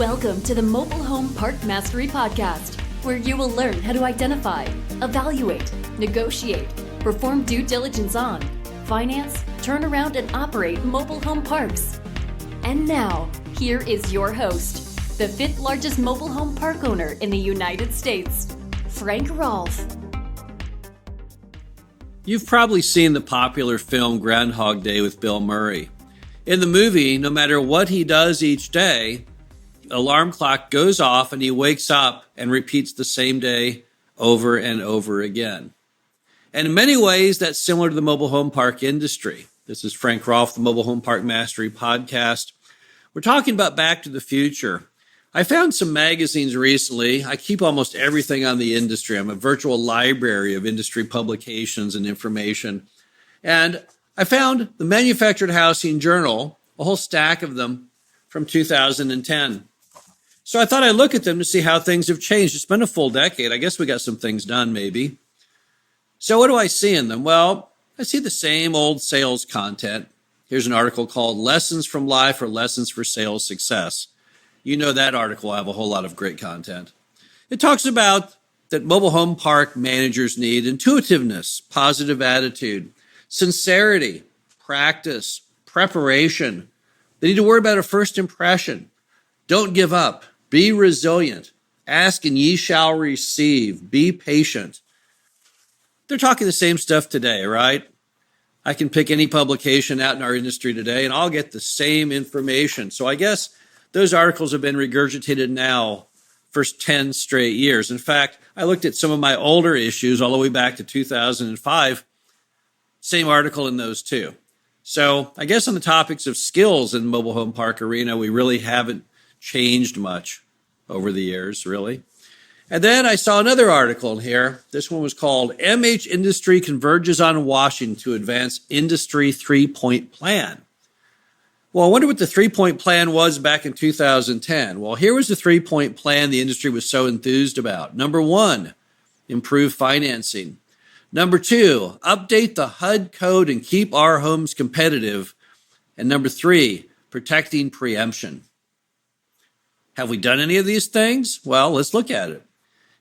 Welcome to the Mobile Home Park Mastery Podcast, where you will learn how to identify, evaluate, negotiate, perform due diligence on, finance, turn around, and operate mobile home parks. And now, here is your host, the fifth largest mobile home park owner in the United States, Frank Rolfe. You've probably seen the popular film Groundhog Day with Bill Murray. In the movie, no matter what he does each day, alarm clock goes off and he wakes up and repeats the same day over and over again. And in many ways, that's similar to the mobile home park industry. This is Frank Rolfe, the Mobile Home Park Mastery Podcast. We're talking about Back to the Future. I found some magazines recently. I keep almost everything on the industry. I'm a virtual library of industry publications and information. And I found the Manufactured Housing Journal, a whole stack of them from 2010. So I thought I'd look at them to see how things have changed. It's been a full decade. I guess we got some things done, maybe. So what do I see in them? Well, I see the same old sales content. Here's an article called Lessons from Life or Lessons for Sales Success. You know that article will have a whole lot of great content. It talks about that mobile home park managers need intuitiveness, positive attitude, sincerity, practice, preparation. They need to worry about a first impression. Don't give up. Be resilient. Ask and ye shall receive. Be patient. They're talking the same stuff today, right? I can pick any publication out in our industry today and I'll get the same information. So I guess those articles have been regurgitated now for 10 straight years. In fact, I looked at some of my older issues all the way back to 2005. Same article in those too. So I guess on the topics of skills in the mobile home park arena, we really haven't changed much over the years, really. And then I saw another article in here. This one was called MH Industry Converges on Washington to Advance Industry Three-Point Plan. Well, I wonder what the three-point plan was back in 2010. Well, here was the three-point plan the industry was so enthused about. Number one, improve financing. Number two, update the HUD code and keep our homes competitive. And number three, protecting preemption. Have we done any of these things? Well, let's look at it.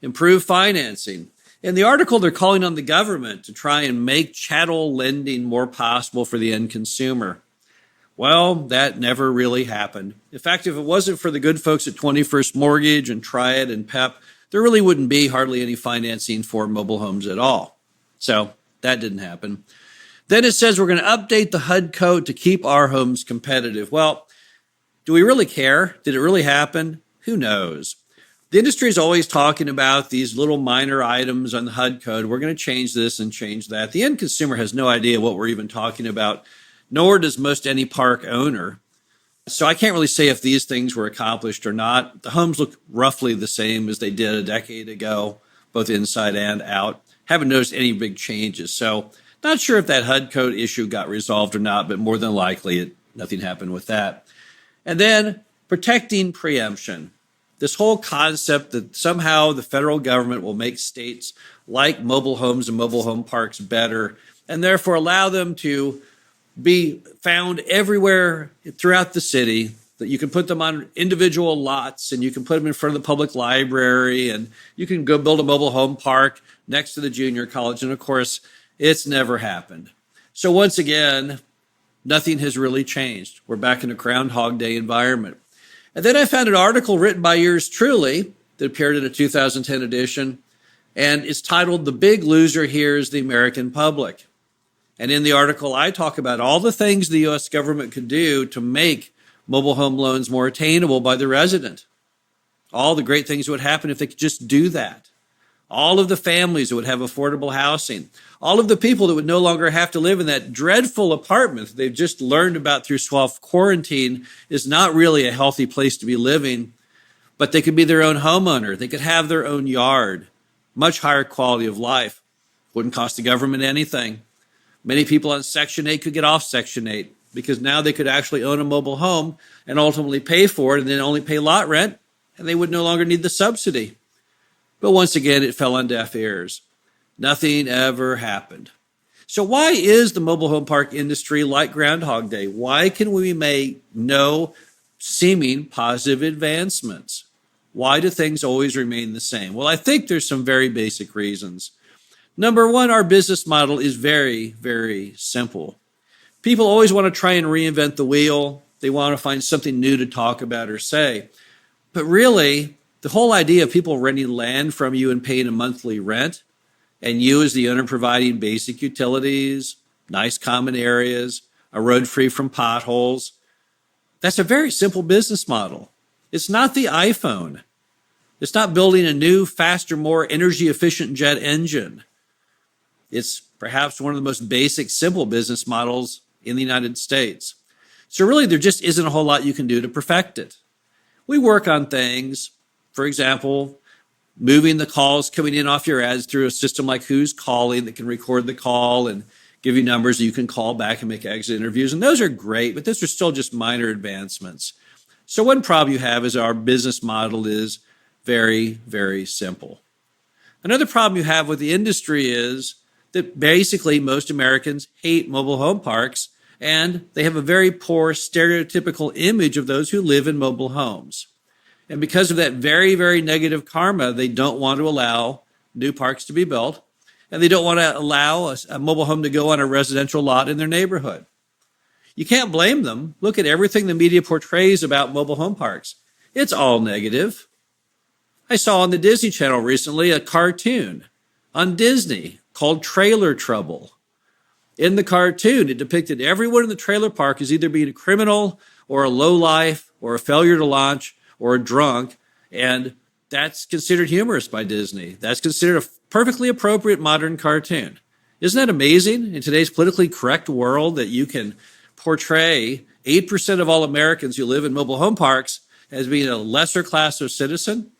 Improve financing. In the article, they're calling on the government to try and make chattel lending more possible for the end consumer. Well, that never really happened. In fact, if it wasn't for the good folks at 21st Mortgage and Triad and PEP, there really wouldn't be hardly any financing for mobile homes at all. So that didn't happen. Then it says we're going to update the HUD code to keep our homes competitive. Well, do we really care? Did it really happen? Who knows? The industry is always talking about these little minor items on the HUD code. We're going to change this and change that. The end consumer has no idea what we're even talking about, nor does most any park owner. So I can't really say if these things were accomplished or not. The homes look roughly the same as they did a decade ago, both inside and out. Haven't noticed any big changes. So not sure if that HUD code issue got resolved or not, but more than likely nothing happened with that. And then protecting preemption. This whole concept that somehow the federal government will make states like mobile homes and mobile home parks better and therefore allow them to be found everywhere throughout the city, that you can put them on individual lots and you can put them in front of the public library and you can go build a mobile home park next to the junior college. And of course, it's never happened. So once again, nothing has really changed. We're back in a Groundhog Day environment. And then I found an article written by yours truly that appeared in a 2010 edition, and it's titled "The Big Loser Here is the American Public." And in the article, I talk about all the things the U.S. government could do to make mobile home loans more attainable by the resident. All the great things that would happen if they could just do that. All of the families that would have affordable housing. All of the people that would no longer have to live in that dreadful apartment that they've just learned about through self-quarantine is not really a healthy place to be living, but they could be their own homeowner. They could have their own yard. Much higher quality of life. Wouldn't cost the government anything. Many people on Section 8 could get off Section 8 because now they could actually own a mobile home and ultimately pay for it and then only pay lot rent, and they would no longer need the subsidy. But once again, it fell on deaf ears. Nothing ever happened. So why is the mobile home park industry like Groundhog Day? Why can we know seeming positive advancements. Why do things always remain the same? Well, I think there's some very basic reasons. Number one, our business model is very, very simple. People always want to try and reinvent the wheel. They want to find something new to talk about or say. But really, the whole idea of people renting land from you and paying a monthly rent, and you as the owner providing basic utilities, nice common areas, a road free from potholes, that's a very simple business model. It's not the iPhone. It's not building a new, faster, more energy efficient jet engine. It's perhaps one of the most basic, simple business models in the United States. So really, there just isn't a whole lot you can do to perfect it. We work on things, for example, moving the calls coming in off your ads through a system like Who's Calling that can record the call and give you numbers that you can call back and make exit interviews. And those are great, but those are still just minor advancements. So one problem you have is our business model is very, very simple. Another problem you have with the industry is that basically most Americans hate mobile home parks, and they have a very poor stereotypical image of those who live in mobile homes. And because of that very, very negative karma, they don't want to allow new parks to be built, and they don't want to allow a mobile home to go on a residential lot in their neighborhood. You can't blame them. Look at everything the media portrays about mobile home parks. It's all negative. I saw on the Disney Channel recently a cartoon on Disney called Trailer Trouble. In the cartoon, it depicted everyone in the trailer park as either being a criminal or a lowlife or a failure to launch or a drunk, and that's considered humorous by Disney. That's considered a perfectly appropriate modern cartoon. Isn't that amazing in today's politically correct world that you can portray 8% of all Americans who live in mobile home parks as being a lesser class of citizen?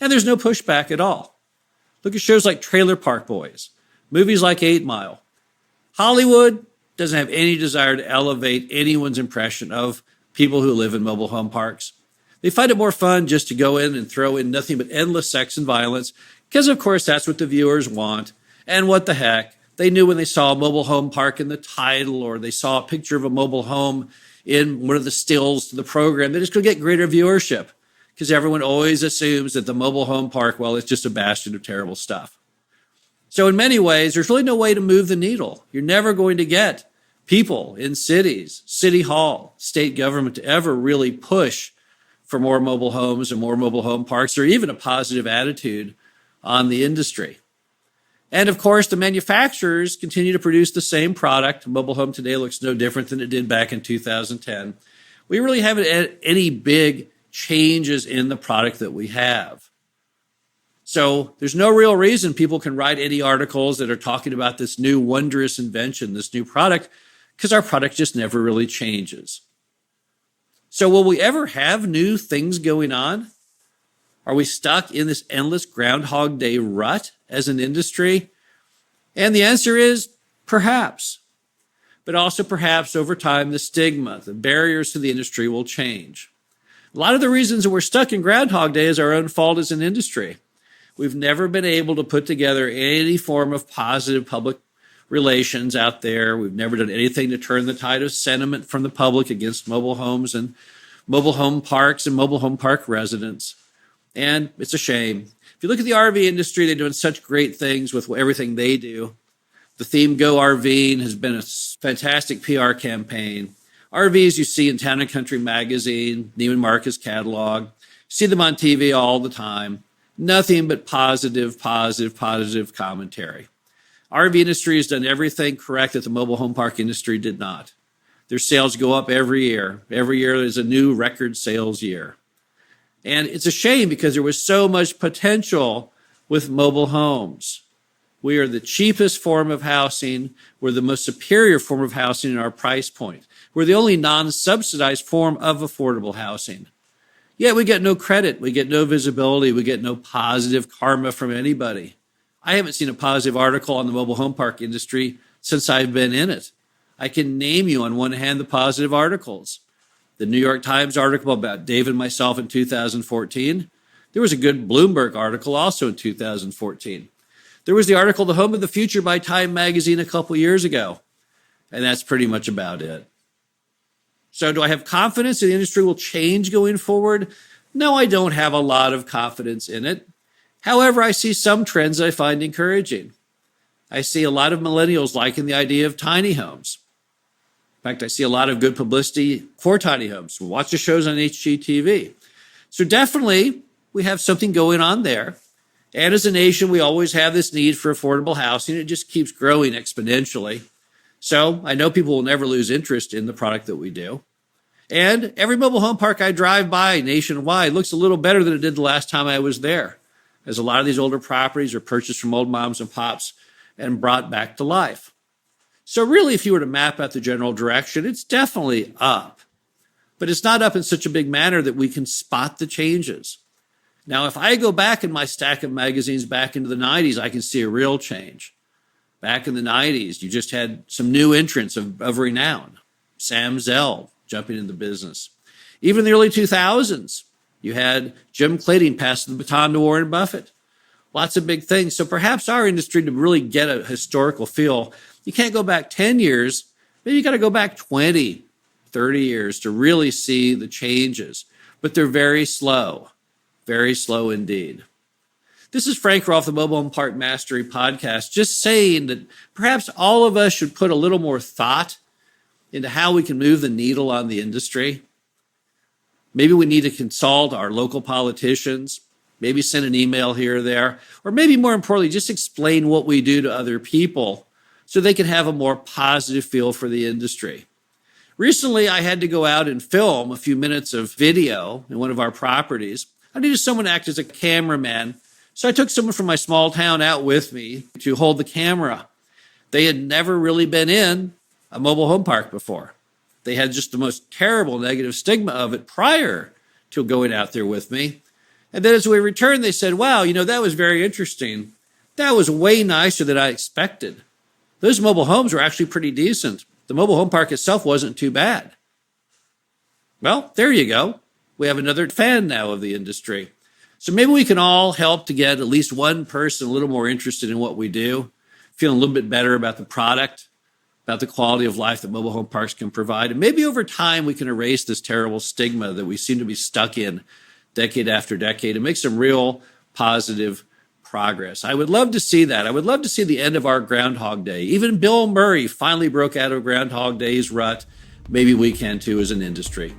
And there's no pushback at all. Look at shows like Trailer Park Boys, movies like 8 Mile. Hollywood doesn't have any desire to elevate anyone's impression of people who live in mobile home parks. They find it more fun just to go in and throw in nothing but endless sex and violence, because of course that's what the viewers want. And what the heck, they knew when they saw a mobile home park in the title, or they saw a picture of a mobile home in one of the stills to the program, that it's going to get greater viewership, because everyone always assumes that the mobile home park, well, it's just a bastion of terrible stuff. So in many ways, there's really no way to move the needle. You're never going to get people in cities, city hall, state government to ever really push for more mobile homes and more mobile home parks, or even a positive attitude on the industry. And of course, the manufacturers continue to produce the same product. Mobile home today looks no different than it did back in 2010. We really haven't had any big changes in the product that we have. So there's no real reason people can write any articles that are talking about this new wondrous invention, this new product, because our product just never really changes. So will we ever have new things going on? Are we stuck in this endless Groundhog Day rut as an industry? And the answer is perhaps. But also perhaps over time, the stigma, the barriers to the industry will change. A lot of the reasons that we're stuck in Groundhog Day is our own fault as an industry. We've never been able to put together any form of positive public relations out there. We've never done anything to turn the tide of sentiment from the public against mobile homes and mobile home parks and mobile home park residents. And it's a shame. If you look at the RV industry, they're doing such great things with everything they do. The theme Go RVing has been a fantastic PR campaign. RVs you see in Town & Country magazine, Neiman Marcus catalog. You see them on TV all the time. Nothing but positive commentary. RV industry has done everything correct that the mobile home park industry did not. Their sales go up every year. Every year is a new record sales year. And it's a shame because there was so much potential with mobile homes. We are the cheapest form of housing. We're the most superior form of housing in our price point. We're the only non-subsidized form of affordable housing. Yet we get no credit. We get no visibility. We get no positive karma from anybody. I haven't seen a positive article on the mobile home park industry since I've been in it. I can name you on one hand the positive articles. The New York Times article about Dave and myself in 2014. There was a good Bloomberg article also in 2014. There was the article The Home of the Future by Time magazine a couple years ago. And that's pretty much about it. So do I have confidence that the industry will change going forward? No, I don't have a lot of confidence in it. However, I see some trends I find encouraging. I see a lot of millennials liking the idea of tiny homes. In fact, I see a lot of good publicity for tiny homes. Watch the shows on HGTV. So definitely, we have something going on there. And as a nation, we always have this need for affordable housing. It just keeps growing exponentially. So I know people will never lose interest in the product that we do. And every mobile home park I drive by nationwide looks a little better than it did the last time I was there, as a lot of these older properties are purchased from old moms and pops and brought back to life. So really, if you were to map out the general direction, it's definitely up. But it's not up in such a big manner that we can spot the changes. Now, if I go back in my stack of magazines back into the 90s, I can see a real change. Back in the 90s, you just had some new entrants of renown. Sam Zell jumping into business. Even in the early 2000s, you had Jim Clayton passing the baton to Warren Buffett. Lots of big things. So perhaps our industry, to really get a historical feel, you can't go back 10 years, maybe you got to go back 20, 30 years to really see the changes. But they're very slow indeed. This is Frank Rolfe, the Mobile Home Park Mastery Podcast, just saying that perhaps all of us should put a little more thought into how we can move the needle on the industry. Maybe we need to consult our local politicians, maybe send an email here or there, or maybe more importantly, just explain what we do to other people so they can have a more positive feel for the industry. Recently, I had to go out and film a few minutes of video in one of our properties. I needed someone to act as a cameraman, so I took someone from my small town out with me to hold the camera. They had never really been in a mobile home park before. They had just the most terrible negative stigma of it prior to going out there with me. And then as we returned, they said, wow, that was very interesting. That was way nicer than I expected. Those mobile homes were actually pretty decent. The mobile home park itself wasn't too bad. Well, there you go. We have another fan now of the industry. So maybe we can all help to get at least one person a little more interested in what we do, feeling a little bit better about the product, about the quality of life that mobile home parks can provide. And maybe over time we can erase this terrible stigma that we seem to be stuck in decade after decade and make some real positive progress. I would love to see that. I would love to see the end of our Groundhog Day. Even Bill Murray finally broke out of Groundhog Day's rut. Maybe we can too as an industry.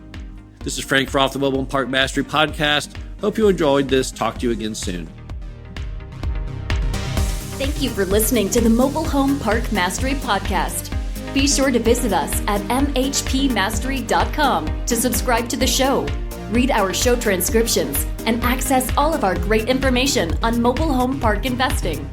This is Frank Rolfe, the Mobile Home Park Mastery Podcast. Hope you enjoyed this. Talk to you again soon. Thank you for listening to the Mobile Home Park Mastery Podcast. Be sure to visit us at mhpmastery.com to subscribe to the show, read our show transcriptions, and access all of our great information on mobile home park investing.